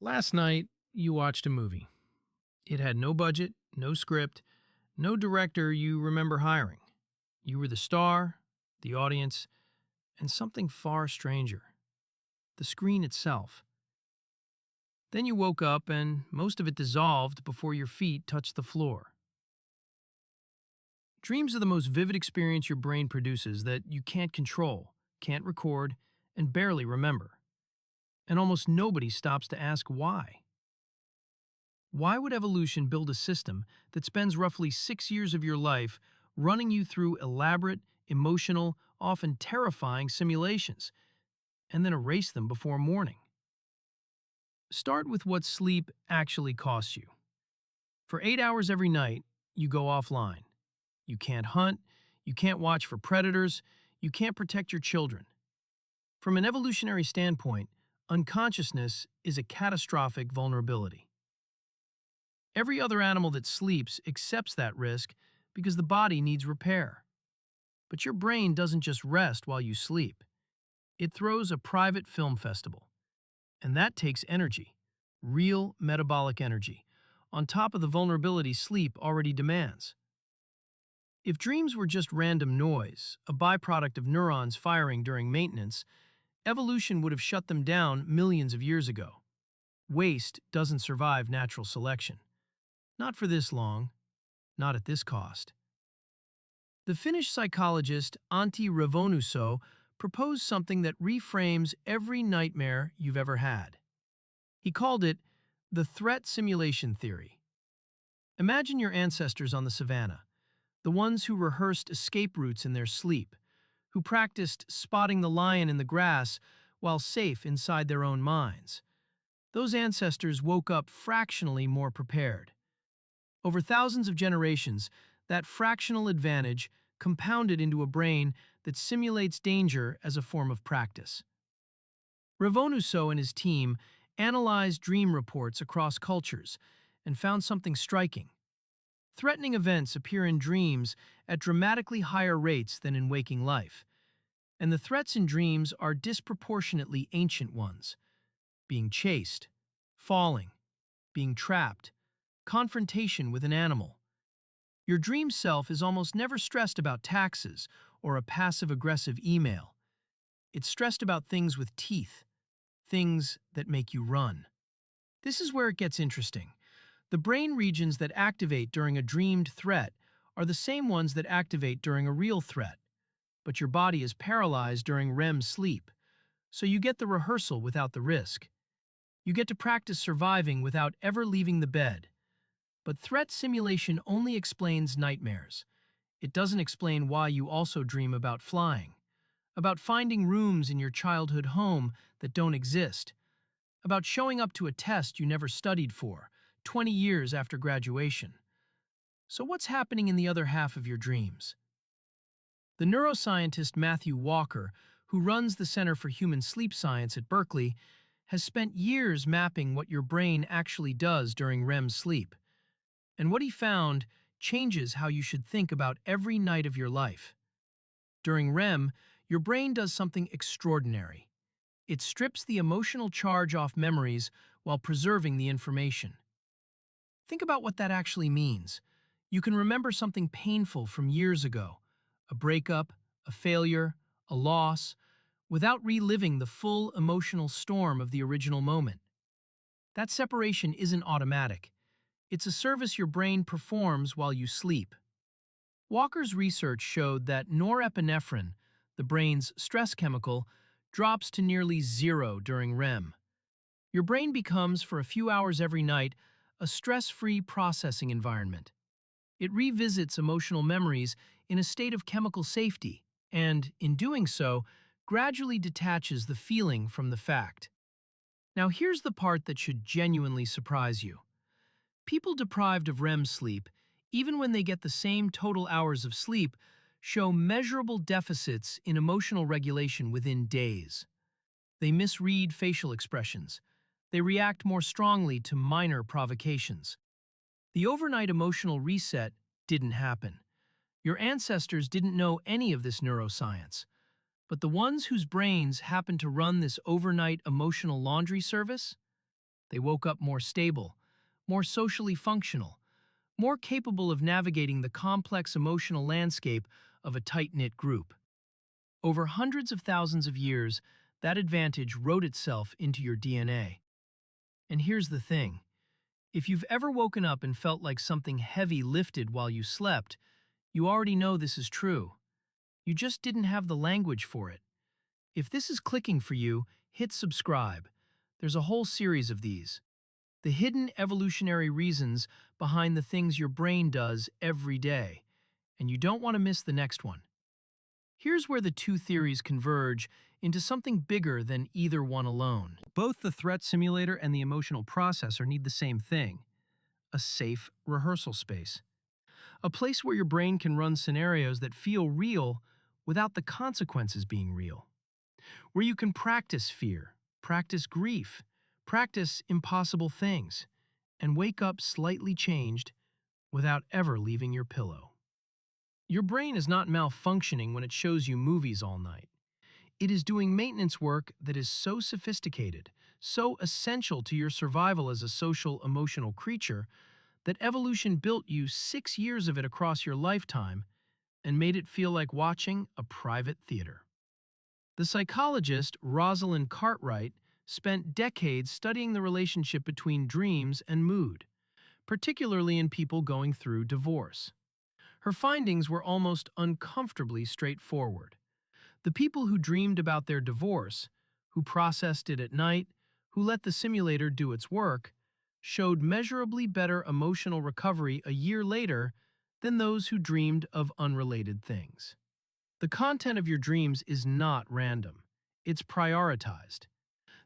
Last night, you watched a movie. It had no budget, no script, no director you remember hiring. You were the star, the audience, and something far stranger, the screen itself. Then you woke up and most of it dissolved before your feet touched the floor. Dreams are the most vivid experience your brain produces that you can't control, can't record, and barely remember. And almost nobody stops to ask why. Why would evolution build a system that spends roughly 6 years of your life running you through elaborate, emotional, often terrifying simulations, and then erase them before morning? Start with what sleep actually costs you. For 8 hours every night, you go offline. You can't hunt, you can't watch for predators, you can't protect your children. From an evolutionary standpoint, unconsciousness is a catastrophic vulnerability. Every other animal that sleeps accepts that risk because the body needs repair. But your brain doesn't just rest while you sleep. It throws a private film festival. And that takes energy, real metabolic energy, on top of the vulnerability sleep already demands. If dreams were just random noise, a byproduct of neurons firing during maintenance, evolution would have shut them down millions of years ago. Waste doesn't survive natural selection. Not for this long, not at this cost. The Finnish psychologist Antti Revonusuo proposed something that reframes every nightmare you've ever had. He called it the threat simulation theory. Imagine your ancestors on the savannah, the ones who rehearsed escape routes in their sleep, who practiced spotting the lion in the grass while safe inside their own minds. Those ancestors woke up fractionally more prepared. Over thousands of generations, that fractional advantage compounded into a brain that simulates danger as a form of practice. Revonusuo and his team analyzed dream reports across cultures and found something striking. Threatening events appear in dreams at dramatically higher rates than in waking life, and the threats in dreams are disproportionately ancient ones: being chased, falling, being trapped, confrontation with an animal. Your dream self is almost never stressed about taxes or a passive-aggressive email. It's stressed about things with teeth, things that make you run. This is where it gets interesting. The brain regions that activate during a dreamed threat are the same ones that activate during a real threat, but your body is paralyzed during REM sleep, so you get the rehearsal without the risk. You get to practice surviving without ever leaving the bed. But threat simulation only explains nightmares. It doesn't explain why you also dream about flying, about finding rooms in your childhood home that don't exist, about showing up to a test you never studied for, 20 years after graduation. So what's happening in the other half of your dreams? The neuroscientist Matthew Walker, who runs the Center for Human Sleep Science at Berkeley, has spent years mapping what your brain actually does during REM sleep. And what he found changes how you should think about every night of your life. During REM, your brain does something extraordinary. It strips the emotional charge off memories while preserving the information. Think about what that actually means. You can remember something painful from years ago, a breakup, a failure, a loss, without reliving the full emotional storm of the original moment. That separation isn't automatic. It's a service your brain performs while you sleep. Walker's research showed that norepinephrine, the brain's stress chemical, drops to nearly zero during REM. Your brain becomes, for a few hours every night, a stress-free processing environment. It revisits emotional memories in a state of chemical safety and, in doing so, gradually detaches the feeling from the fact. Now here's the part that should genuinely surprise you. People deprived of REM sleep, even when they get the same total hours of sleep, show measurable deficits in emotional regulation within days. They misread facial expressions. They react more strongly to minor provocations. The overnight emotional reset didn't happen. Your ancestors didn't know any of this neuroscience. But the ones whose brains happen to run this overnight emotional laundry service? They woke up more stable, more socially functional, more capable of navigating the complex emotional landscape of a tight-knit group. Over hundreds of thousands of years, that advantage wrote itself into your DNA. And here's the thing. If you've ever woken up and felt like something heavy lifted while you slept, you already know this is true. You just didn't have the language for it. If this is clicking for you, hit subscribe. There's a whole series of these. The hidden evolutionary reasons behind the things your brain does every day. And you don't want to miss the next one. Here's where the two theories converge into something bigger than either one alone. Both the threat simulator and the emotional processor need the same thing: a safe rehearsal space. A place where your brain can run scenarios that feel real without the consequences being real. Where you can practice fear, practice grief, practice impossible things, and wake up slightly changed without ever leaving your pillow. Your brain is not malfunctioning when it shows you movies all night. It is doing maintenance work that is so sophisticated, so essential to your survival as a social, emotional creature, that evolution built you 6 years of it across your lifetime and made it feel like watching a private theater. The psychologist Rosalind Cartwright spent decades studying the relationship between dreams and mood, particularly in people going through divorce. Her findings were almost uncomfortably straightforward. The people who dreamed about their divorce, who processed it at night, who let the simulator do its work, showed measurably better emotional recovery a year later than those who dreamed of unrelated things. The content of your dreams is not random. It's prioritized.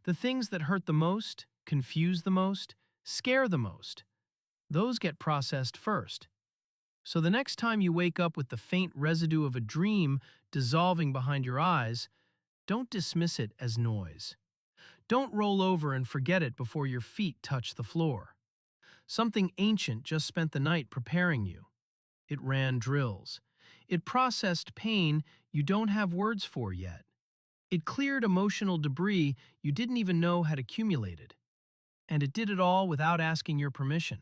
The things that hurt the most, confuse the most, scare the most, those get processed first. So the next time you wake up with the faint residue of a dream dissolving behind your eyes, don't dismiss it as noise. Don't roll over and forget it before your feet touch the floor. Something ancient just spent the night preparing you. It ran drills. It processed pain you don't have words for yet. It cleared emotional debris you didn't even know had accumulated. And it did it all without asking your permission.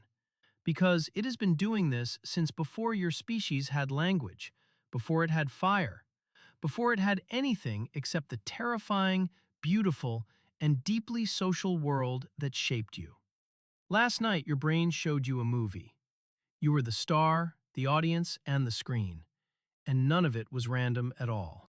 Because it has been doing this since before your species had language, before it had fire, before it had anything except the terrifying, beautiful, and deeply social world that shaped you. Last night, your brain showed you a movie. You were the star, the audience, and the screen, and none of it was random at all.